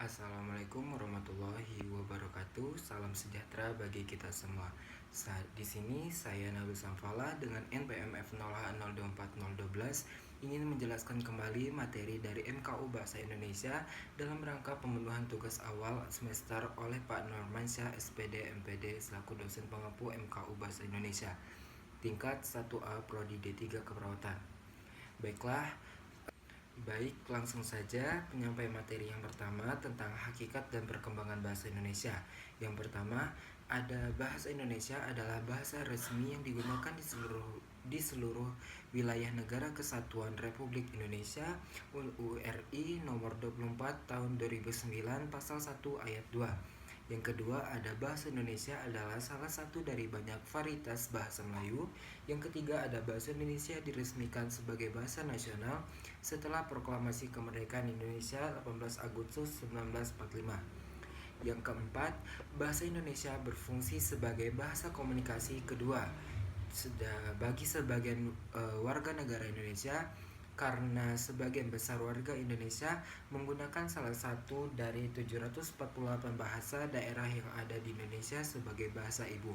Assalamualaikum warahmatullahi wabarakatuh. Salam sejahtera bagi kita semua. Saat di sini saya Nabil Samfala dengan NPM F0H024 ingin menjelaskan kembali materi dari MKU Bahasa Indonesia dalam rangka pemenuhan tugas awal semester oleh Pak Normansyah SPD MPD selaku dosen pengampu MKU Bahasa Indonesia tingkat 1A Prodi D3 Keperawatan. Baik, langsung saja penyampaian materi yang pertama tentang hakikat dan perkembangan bahasa Indonesia. Yang pertama, ada bahasa Indonesia adalah bahasa resmi yang digunakan di seluruh wilayah Negara Kesatuan Republik Indonesia UU RI nomor 24 tahun 2009 pasal 1 ayat 2. Yang kedua, ada bahasa Indonesia adalah salah satu dari banyak varietas bahasa Melayu. Yang ketiga, ada bahasa Indonesia diresmikan sebagai bahasa nasional setelah proklamasi kemerdekaan Indonesia 18 Agustus 1945. Yang keempat, bahasa Indonesia berfungsi sebagai bahasa komunikasi kedua bagi sebagian warga negara Indonesia, karena sebagian besar warga Indonesia menggunakan salah satu dari 748 bahasa daerah yang ada di Indonesia sebagai bahasa ibu.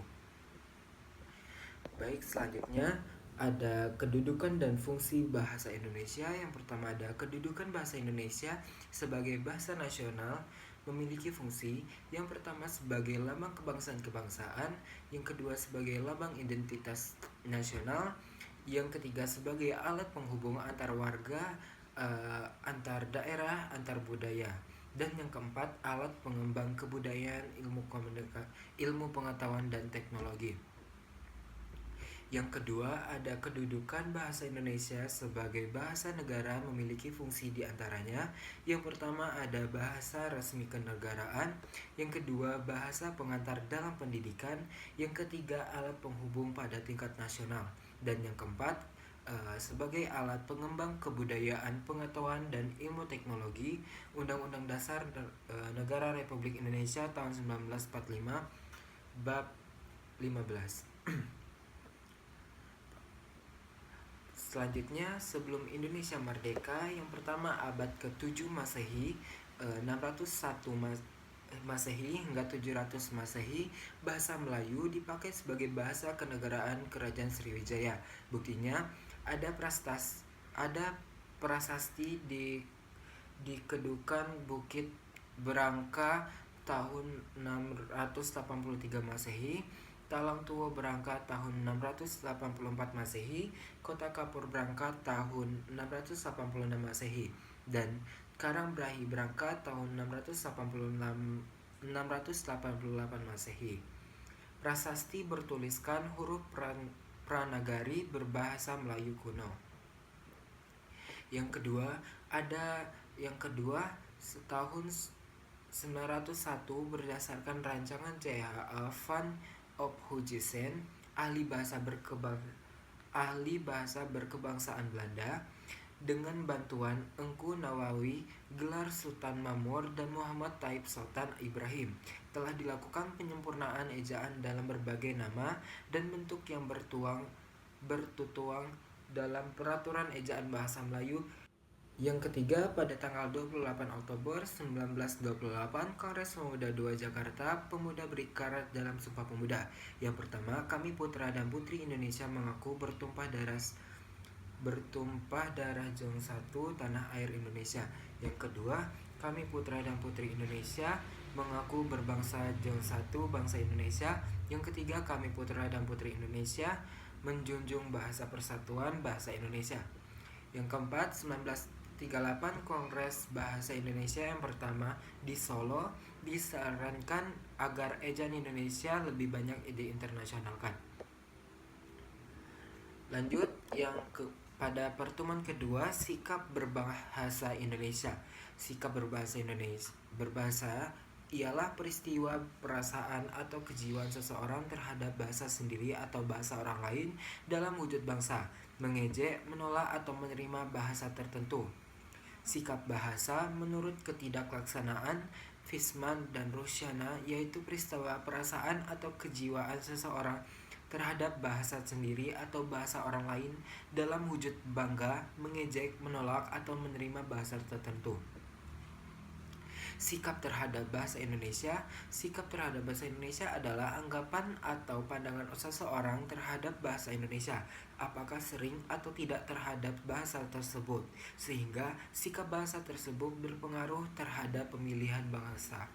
Baik, selanjutnya ada kedudukan dan fungsi bahasa Indonesia. Yang pertama, ada kedudukan bahasa Indonesia sebagai bahasa nasional memiliki fungsi yang pertama sebagai lambang kebangsaan, yang kedua sebagai lambang identitas nasional, yang ketiga sebagai alat penghubung antar warga, antar daerah, antar budaya, dan yang keempat alat pengembang kebudayaan, ilmu pengetahuan dan teknologi. Yang kedua, ada kedudukan bahasa Indonesia sebagai bahasa negara memiliki fungsi diantaranya. Yang pertama, ada bahasa resmi kenegaraan. Yang kedua, bahasa pengantar dalam pendidikan. Yang ketiga, alat penghubung pada tingkat nasional. Dan yang keempat, sebagai alat pengembang kebudayaan, pengetahuan, dan ilmu teknologi. Undang-Undang Dasar Negara Republik Indonesia tahun 1945 Bab 15. Selanjutnya, sebelum Indonesia merdeka, yang pertama abad ke-7 Masehi, 601 Masehi hingga 700 Masehi, bahasa Melayu dipakai sebagai bahasa kenegaraan Kerajaan Sriwijaya. Buktinya ada prasasti di Kedukan Bukit Berangka tahun 683 Masehi, Talang Tua Berangkat tahun 684 Masehi, Kota Kapur Berangkat tahun 686 Masehi, dan Karang Brahi Berangkat tahun 688 Masehi. Prasasti bertuliskan huruf Pranagari berbahasa Melayu kuno. Yang kedua, tahun 901 berdasarkan rancangan C.H.A. van Ophuijsen, ahli bahasa berkebangsaan Belanda, dengan bantuan Engku Nawawi, gelar Sultan Mamur, dan Muhammad Taib Sultan Ibrahim, telah dilakukan penyempurnaan ejaan dalam berbagai nama dan bentuk yang bertutuang dalam Peraturan Ejaan Bahasa Melayu. Yang ketiga, pada tanggal 28 Oktober 1928, Kongres Pemuda II Jakarta, pemuda berikarar dalam Sumpah Pemuda. Yang pertama, kami putra dan putri Indonesia mengaku bertumpah darah Jong 1 tanah air Indonesia. Yang kedua, kami putra dan putri Indonesia mengaku berbangsa Jong 1 bangsa Indonesia. Yang ketiga, kami putra dan putri Indonesia menjunjung bahasa persatuan bahasa Indonesia. Yang keempat, 1938 Kongres Bahasa Indonesia yang pertama di Solo disarankan agar ejaan Indonesia lebih banyak diinternasionalkan. Lanjut, pada pertemuan kedua, sikap berbahasa Indonesia. Sikap berbahasa ialah peristiwa, perasaan, atau kejiwaan seseorang terhadap bahasa sendiri atau bahasa orang lain dalam wujud bangsa, mengejek, menolak, atau menerima bahasa tertentu. Sikap bahasa menurut ketidaklaksanaan Fishman dan Rusyana yaitu peristiwa, perasaan, atau kejiwaan seseorang terhadap bahasa sendiri atau bahasa orang lain dalam wujud bangga, mengejek, menolak, atau menerima bahasa tertentu. Sikap terhadap bahasa Indonesia. Sikap terhadap bahasa Indonesia adalah anggapan atau pandangan seseorang terhadap bahasa Indonesia, apakah sering atau tidak terhadap bahasa tersebut, sehingga sikap bahasa tersebut berpengaruh terhadap pemilihan bahasa.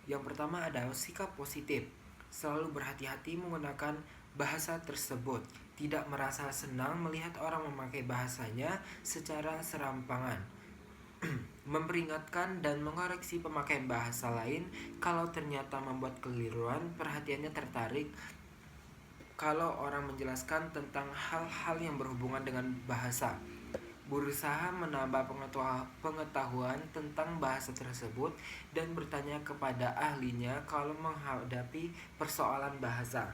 Yang pertama adalah sikap positif. Selalu berhati-hati menggunakan bahasa tersebut. Tidak merasa senang melihat orang memakai bahasanya secara serampangan. Memperingatkan dan mengoreksi pemakaian bahasa lain kalau ternyata membuat keliruan, perhatiannya tertarik kalau orang menjelaskan tentang hal-hal yang berhubungan dengan bahasa. Berusaha menambah pengetahuan tentang bahasa tersebut dan bertanya kepada ahlinya kalau menghadapi persoalan bahasa.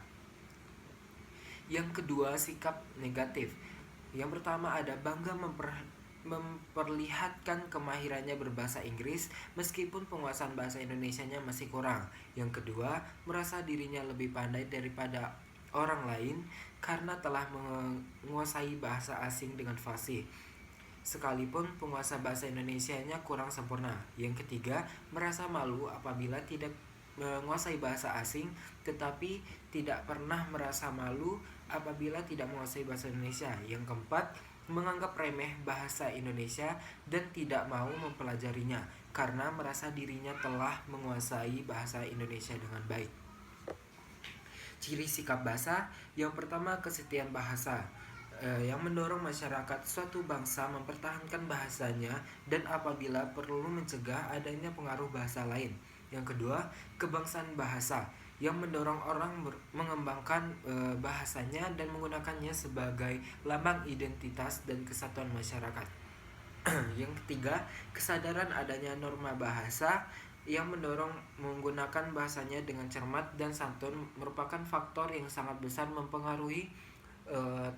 Yang kedua, sikap negatif. Yang pertama ada bangga memperlihatkan kemahirannya berbahasa Inggris meskipun penguasaan bahasa Indonesianya masih kurang. Yang kedua, merasa dirinya lebih pandai daripada orang lain karena telah menguasai bahasa asing dengan fasih, sekalipun penguasa bahasa Indonesianya kurang sempurna. Yang ketiga, merasa malu apabila tidak menguasai bahasa asing, tetapi tidak pernah merasa malu apabila tidak menguasai bahasa Indonesia. Yang keempat, menganggap remeh bahasa Indonesia dan tidak mau mempelajarinya karena merasa dirinya telah menguasai bahasa Indonesia dengan baik. Ciri sikap bahasa. Yang pertama, kesetiaan bahasa, yang mendorong masyarakat suatu bangsa mempertahankan bahasanya dan apabila perlu mencegah adanya pengaruh bahasa lain. Yang kedua, kebangsaan bahasa, yang mendorong orang mengembangkan bahasanya dan menggunakannya sebagai lambang identitas dan kesatuan masyarakat. Yang ketiga, kesadaran adanya norma bahasa, yang mendorong menggunakan bahasanya dengan cermat dan santun merupakan faktor yang sangat besar mempengaruhi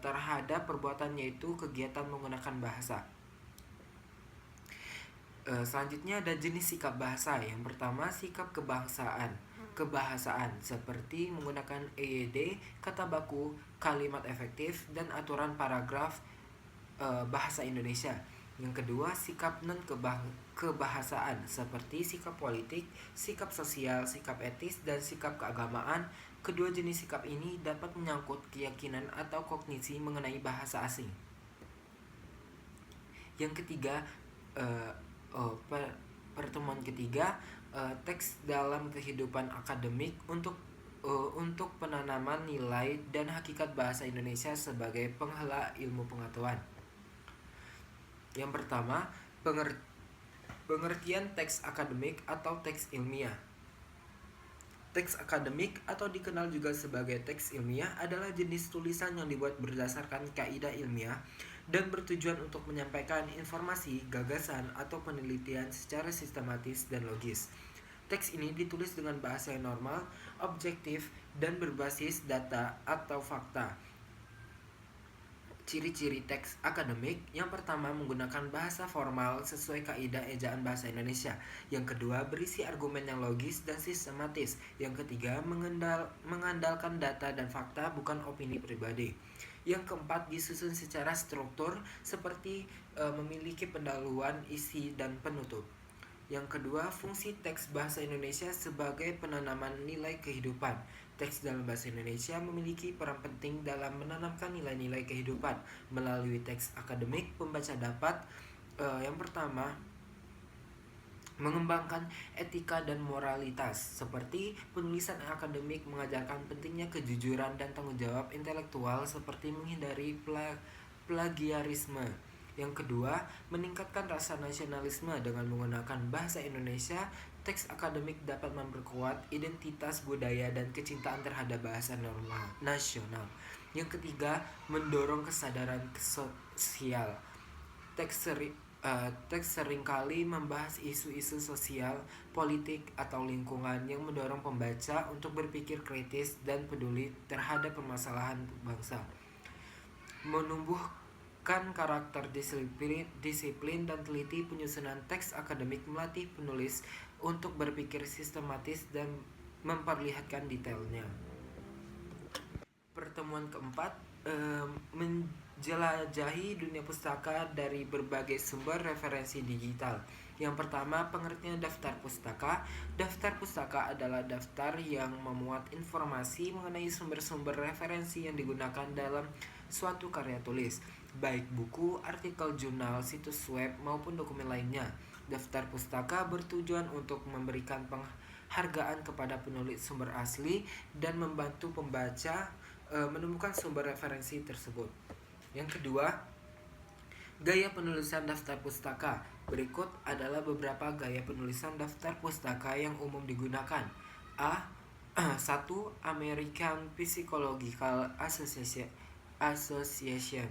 terhadap perbuatan, yaitu kegiatan menggunakan bahasa. Selanjutnya ada jenis sikap bahasa. Yang pertama, sikap kebahasaan seperti menggunakan EYD, kata baku, kalimat efektif, dan aturan paragraf bahasa Indonesia. Yang kedua, sikap non-kebahasaan seperti sikap politik, sikap sosial, sikap etis, dan sikap keagamaan. Kedua jenis sikap ini dapat menyangkut keyakinan atau kognisi mengenai bahasa asing. Yang ketiga, pertemuan ketiga, teks dalam kehidupan akademik untuk penanaman nilai dan hakikat bahasa Indonesia sebagai penghela ilmu pengetahuan. Yang pertama, pengertian teks akademik atau teks ilmiah. Teks akademik atau dikenal juga sebagai teks ilmiah adalah jenis tulisan yang dibuat berdasarkan kaidah ilmiah dan bertujuan untuk menyampaikan informasi, gagasan, atau penelitian secara sistematis dan logis. Teks ini ditulis dengan bahasa yang normal, objektif, dan berbasis data atau fakta. Ciri-ciri teks akademik. Yang pertama, menggunakan bahasa formal sesuai kaidah ejaan bahasa Indonesia. Yang kedua, berisi argumen yang logis dan sistematis. Yang ketiga, mengandalkan data dan fakta, bukan opini pribadi. Yang keempat, disusun secara struktur seperti memiliki pendahuluan, isi, dan penutup. Yang kedua, fungsi teks bahasa Indonesia sebagai penanaman nilai kehidupan. Teks dalam bahasa Indonesia memiliki peran penting dalam menanamkan nilai-nilai kehidupan. Melalui teks akademik, pembaca dapat yang pertama, mengembangkan etika dan moralitas, seperti penulisan akademik mengajarkan pentingnya kejujuran dan tanggung jawab intelektual seperti menghindari plagiarisme. Yang kedua, meningkatkan rasa nasionalisme dengan menggunakan bahasa Indonesia. Teks akademik dapat memperkuat identitas budaya dan kecintaan terhadap bahasa nasional. Yang ketiga, mendorong kesadaran sosial. Teks seringkali membahas isu-isu sosial, politik, atau lingkungan yang mendorong pembaca untuk berpikir kritis dan peduli terhadap permasalahan bangsa. Menumbuhkan karakter disiplin dan teliti. Penyusunan teks akademik melatih penulis untuk berpikir sistematis dan memperlihatkan detailnya. Pertemuan keempat, menjelajahi dunia pustaka dari berbagai sumber referensi digital. Yang pertama, pengertian daftar pustaka. Daftar pustaka adalah daftar yang memuat informasi mengenai sumber-sumber referensi yang digunakan dalam suatu karya tulis, baik buku, artikel jurnal, situs web, maupun dokumen lainnya. Daftar pustaka bertujuan untuk memberikan penghargaan kepada penulis sumber asli dan membantu pembaca menemukan sumber referensi tersebut. Yang kedua, gaya penulisan daftar pustaka. Berikut adalah beberapa gaya penulisan daftar pustaka yang umum digunakan. A. 1. American Psychological Association.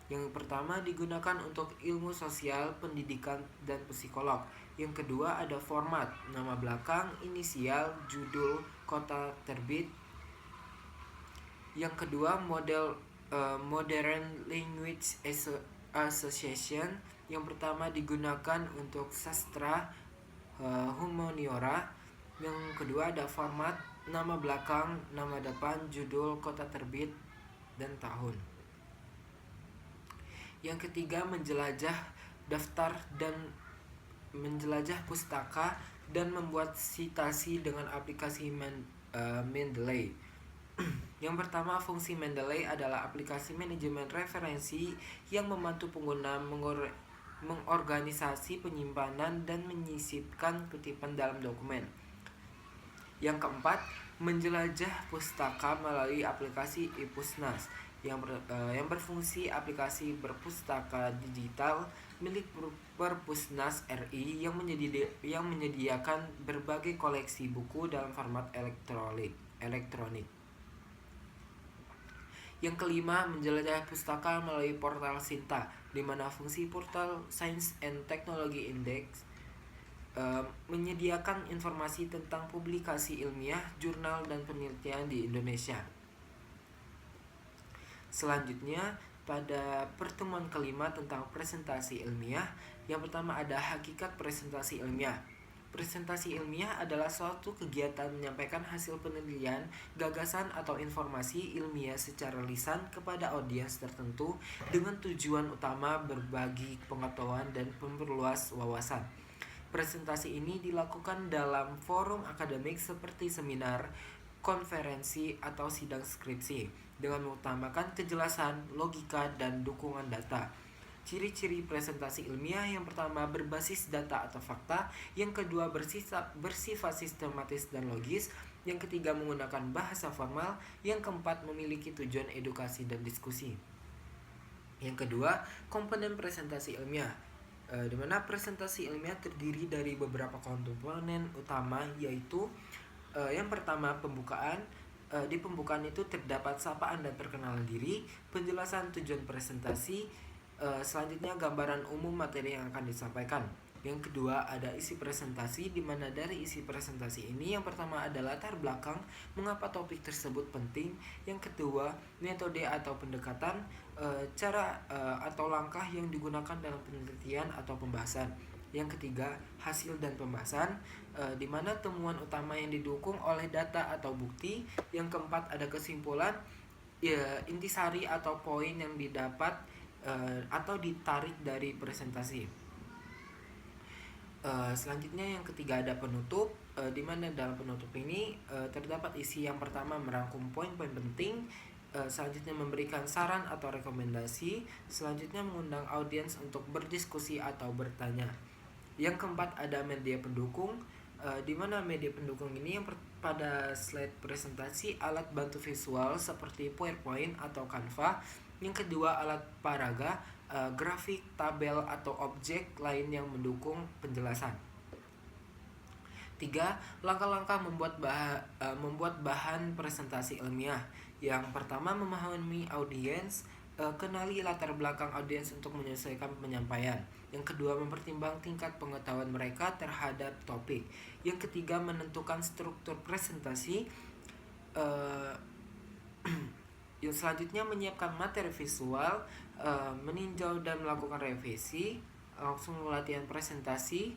Yang pertama digunakan untuk ilmu sosial, pendidikan, dan psikolog. Yang kedua ada format, nama belakang, inisial, judul, kota terbit. Yang kedua Modern Language Association. Yang pertama digunakan untuk sastra, humaniora. Yang kedua ada format, nama belakang, nama depan, judul, kota terbit, dan tahun. Yang ketiga menjelajah daftar dan menjelajah pustaka dan membuat citasi dengan aplikasi Mendeley. Yang pertama, fungsi Mendeley adalah aplikasi manajemen referensi yang membantu pengguna mengorganisasi penyimpanan dan menyisipkan kutipan dalam dokumen. Yang keempat, menjelajah pustaka melalui aplikasi ePusnas yang berfungsi aplikasi berpustaka digital milik Perpusnas RI yang menyediakan berbagai koleksi buku dalam format elektronik. Yang kelima, menjelajah pustaka melalui portal Sinta, di mana fungsi portal Science and Technology Index menyediakan informasi tentang publikasi ilmiah, jurnal, dan penelitian di Indonesia. Selanjutnya, pada pertemuan kelima tentang presentasi ilmiah, yang pertama ada hakikat presentasi ilmiah. Presentasi ilmiah adalah suatu kegiatan menyampaikan hasil penelitian, gagasan, atau informasi ilmiah secara lisan kepada audiens tertentu dengan tujuan utama berbagi pengetahuan dan memperluas wawasan. Presentasi ini dilakukan dalam forum akademik seperti seminar, konferensi, atau sidang skripsi dengan mengutamakan kejelasan, logika, dan dukungan data. Ciri-ciri presentasi ilmiah: yang pertama berbasis data atau fakta, yang kedua bersifat sistematis dan logis, yang ketiga menggunakan bahasa formal, yang keempat memiliki tujuan edukasi dan diskusi. Yang kedua, komponen presentasi ilmiah, di mana presentasi ilmiah terdiri dari beberapa komponen utama, yaitu yang pertama pembukaan. Di pembukaan itu terdapat sapaan dan perkenalan diri, penjelasan tujuan presentasi, selanjutnya gambaran umum materi yang akan disampaikan. Yang kedua ada isi presentasi, di mana dari isi presentasi ini yang pertama ada latar belakang, mengapa topik tersebut penting. Yang kedua metode atau pendekatan, cara atau langkah yang digunakan dalam penelitian atau pembahasan. Yang ketiga hasil dan pembahasan, di mana temuan utama yang didukung oleh data atau bukti. Yang keempat ada kesimpulan, intisari atau poin yang didapat atau ditarik dari presentasi. Selanjutnya yang ketiga ada penutup, di mana dalam penutup ini terdapat isi. Yang pertama merangkum poin-poin penting, selanjutnya memberikan saran atau rekomendasi, selanjutnya mengundang audiens untuk berdiskusi atau bertanya. Yang keempat ada media pendukung, di mana media pendukung ini yang pada slide presentasi alat bantu visual seperti PowerPoint atau Canva. Yang kedua alat paraga, grafik, tabel, atau objek lain yang mendukung penjelasan. 3. Langkah-langkah membuat bahan presentasi ilmiah. Yang pertama memahami audiens, kenali latar belakang audiens untuk menyesuaikan penyampaian. Yang kedua mempertimbang tingkat pengetahuan mereka terhadap topik. Yang ketiga menentukan struktur presentasi. Yang selanjutnya menyiapkan materi visual, meninjau dan melakukan revisi, langsung latihan presentasi.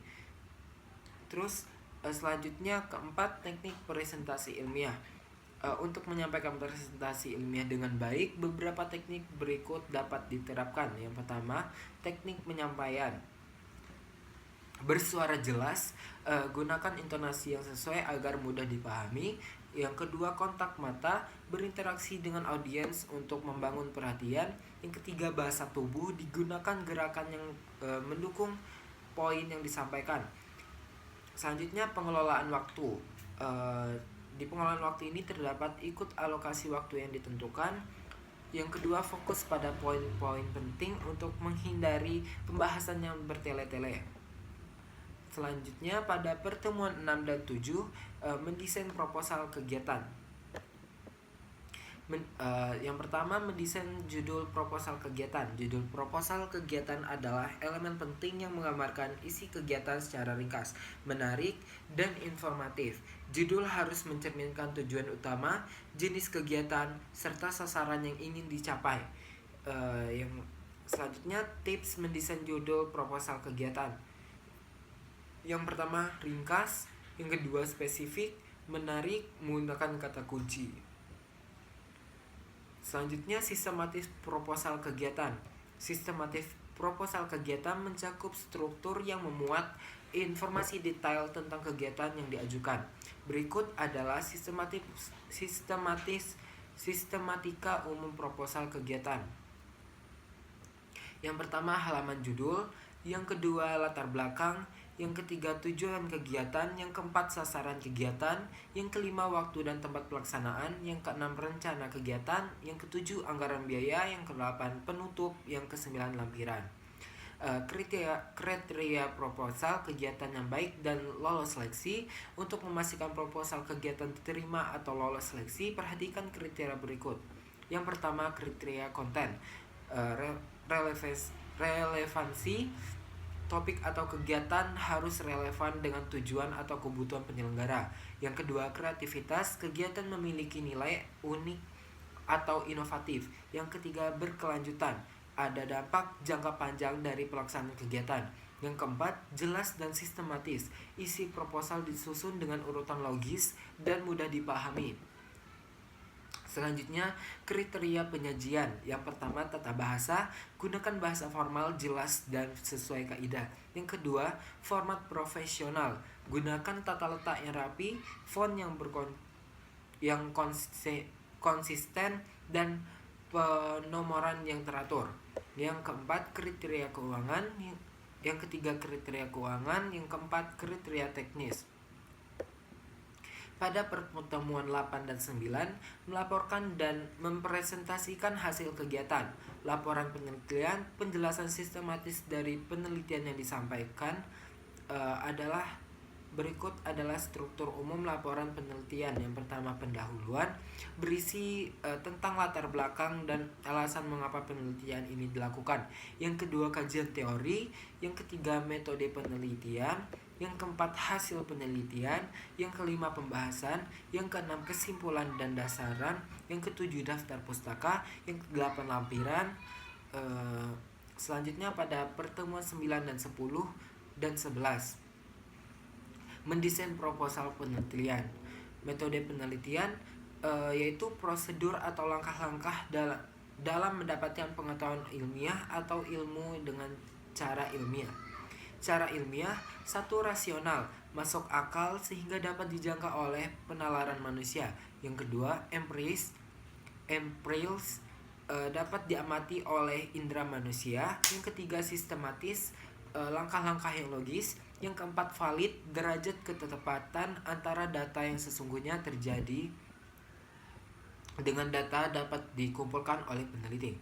Terus selanjutnya keempat teknik presentasi ilmiah. Untuk menyampaikan presentasi ilmiah dengan baik, beberapa teknik berikut dapat diterapkan. Yang pertama, teknik penyampaian. Bersuara jelas, gunakan intonasi yang sesuai agar mudah dipahami. Yang kedua, kontak mata, berinteraksi dengan audiens untuk membangun perhatian. Yang ketiga, bahasa tubuh, digunakan gerakan yang mendukung poin yang disampaikan. Selanjutnya, pengelolaan waktu. Eh, di pengelolaan waktu ini terdapat ikut alokasi waktu yang ditentukan. Yang kedua, fokus pada poin-poin penting untuk menghindari pembahasan yang bertele-tele. Selanjutnya, pada pertemuan 6 dan 7, mendesain proposal kegiatan. Yang pertama, mendesain judul proposal kegiatan. Judul proposal kegiatan adalah elemen penting yang menggambarkan isi kegiatan secara ringkas, menarik, dan informatif. Judul harus mencerminkan tujuan utama, jenis kegiatan, serta sasaran yang ingin dicapai. Yang selanjutnya, tips mendesain judul proposal kegiatan. Yang pertama, ringkas. Yang kedua, spesifik, menarik, menggunakan kata kunci. Selanjutnya, sistematis proposal kegiatan. Sistematis proposal kegiatan mencakup struktur yang memuat informasi detail tentang kegiatan yang diajukan. Berikut adalah sistematika umum proposal kegiatan. Yang pertama, halaman judul. Yang kedua, latar belakang. Yang ketiga, tujuan kegiatan. Yang keempat, sasaran kegiatan. Yang kelima, waktu dan tempat pelaksanaan. Yang keenam, rencana kegiatan. Yang ketujuh, anggaran biaya. Yang kedelapan, penutup. Yang kesembilan, lampiran. Kriteria proposal kegiatan yang baik dan lolos seleksi. Untuk memastikan proposal kegiatan diterima atau lolos seleksi, perhatikan kriteria berikut. Yang pertama, kriteria konten. Relevansi topik atau kegiatan harus relevan dengan tujuan atau kebutuhan penyelenggara. Yang kedua, kreativitas, kegiatan memiliki nilai unik atau inovatif. Yang ketiga, berkelanjutan, ada dampak jangka panjang dari pelaksanaan kegiatan. Yang keempat, jelas dan sistematis, isi proposal disusun dengan urutan logis dan mudah dipahami. Selanjutnya, kriteria penyajian. Yang pertama, tata bahasa. Gunakan bahasa formal, jelas, dan sesuai kaidah. Yang kedua, format profesional. Gunakan tata letak yang rapi, font yang konsisten, dan penomoran yang teratur. Yang keempat, kriteria keuangan. Yang ketiga, kriteria keuangan. Yang keempat, kriteria teknis. Pada pertemuan 8 dan 9, melaporkan dan mempresentasikan hasil kegiatan, laporan penelitian, penjelasan sistematis dari penelitian yang disampaikan. Berikut adalah struktur umum laporan penelitian. Yang pertama, pendahuluan, berisi tentang latar belakang dan alasan mengapa penelitian ini dilakukan. Yang kedua, kajian teori. Yang ketiga, metode penelitian. Yang keempat, hasil penelitian. Yang kelima, pembahasan. Yang keenam, kesimpulan dan dasaran. Yang ketujuh, daftar pustaka. Yang kedelapan, lampiran. Selanjutnya pada pertemuan 9 dan 10 dan 11, mendesain proposal penelitian. Metode penelitian yaitu prosedur atau langkah-langkah dalam mendapatkan pengetahuan ilmiah atau ilmu dengan cara ilmiah. Cara ilmiah, satu, rasional, masuk akal sehingga dapat dijangka oleh penalaran manusia. Yang kedua, empiris, dapat diamati oleh indera manusia. Yang ketiga, sistematis, langkah-langkah yang logis. Yang keempat, valid, derajat ketepatan antara data yang sesungguhnya terjadi dengan data dapat dikumpulkan oleh peneliti.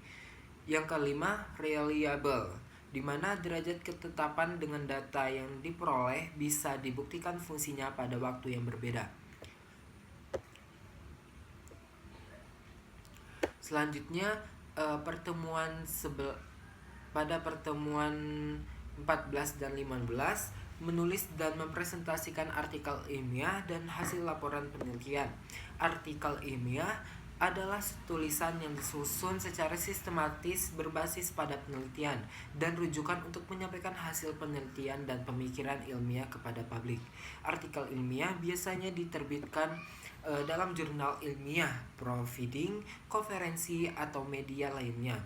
Yang kelima, reliable, di mana derajat ketetapan dengan data yang diperoleh bisa dibuktikan fungsinya pada waktu yang berbeda. Selanjutnya, pada pertemuan 14 dan 15, menulis dan mempresentasikan artikel ilmiah dan hasil laporan penelitian. Artikel ilmiah adalah tulisan yang disusun secara sistematis berbasis pada penelitian dan rujukan untuk menyampaikan hasil penelitian dan pemikiran ilmiah kepada publik. Artikel ilmiah biasanya diterbitkan dalam jurnal ilmiah, proceeding, konferensi, atau media lainnya.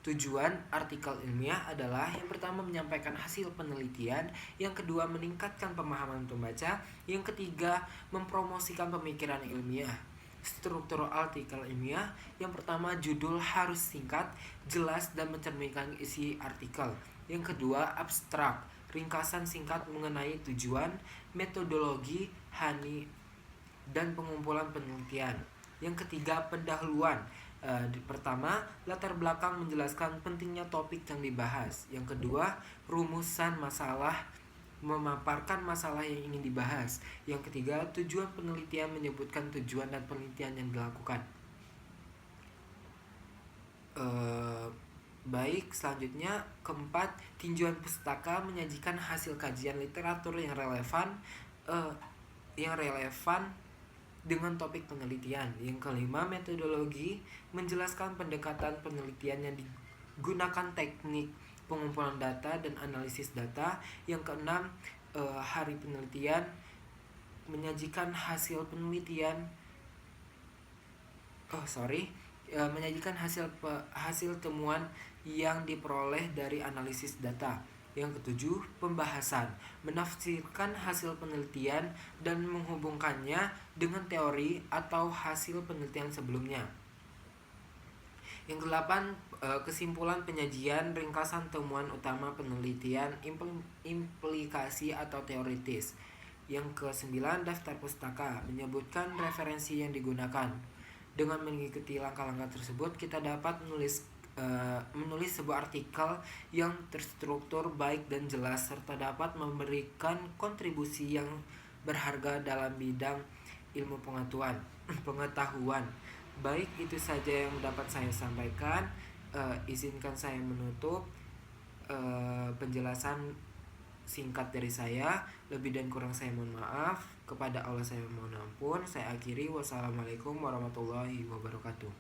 Tujuan artikel ilmiah adalah yang pertama menyampaikan hasil penelitian, yang kedua meningkatkan pemahaman pembaca, yang ketiga mempromosikan pemikiran ilmiah. Struktur artikel ilmiah, yang pertama judul harus singkat, jelas dan mencerminkan isi artikel. Yang kedua abstrak, ringkasan singkat mengenai tujuan, metodologi, dan pengumpulan penelitian. Yang ketiga pendahuluan. Pertama, latar belakang menjelaskan pentingnya topik yang dibahas. Yang kedua, rumusan masalah, memaparkan masalah yang ingin dibahas. Yang ketiga, tujuan penelitian, menyebutkan tujuan dan penelitian yang dilakukan. Baik, selanjutnya keempat, tinjauan pustaka menyajikan hasil kajian literatur yang relevan dengan topik penelitian. Yang kelima, metodologi menjelaskan pendekatan penelitian yang digunakan, teknik pengumpulan data dan analisis data. Yang keenam, hari penelitian menyajikan hasil penelitian menyajikan hasil temuan yang diperoleh dari analisis data. Yang ketujuh, pembahasan menafsirkan hasil penelitian dan menghubungkannya dengan teori atau hasil penelitian sebelumnya. Yang kedelapan, kesimpulan penyajian ringkasan temuan utama penelitian, implikasi atau teoritis. Yang kesembilan, daftar pustaka menyebutkan referensi yang digunakan. Dengan mengikuti langkah-langkah tersebut, kita dapat menulis sebuah artikel yang terstruktur, baik dan jelas, serta dapat memberikan kontribusi yang berharga dalam bidang ilmu pengetahuan. Baik, itu saja yang dapat saya sampaikan. Izinkan saya menutup penjelasan singkat dari saya. Lebih dan kurang saya mohon maaf. Kepada Allah saya mohon ampun. Saya akhiri. Wassalamualaikum warahmatullahi wabarakatuh.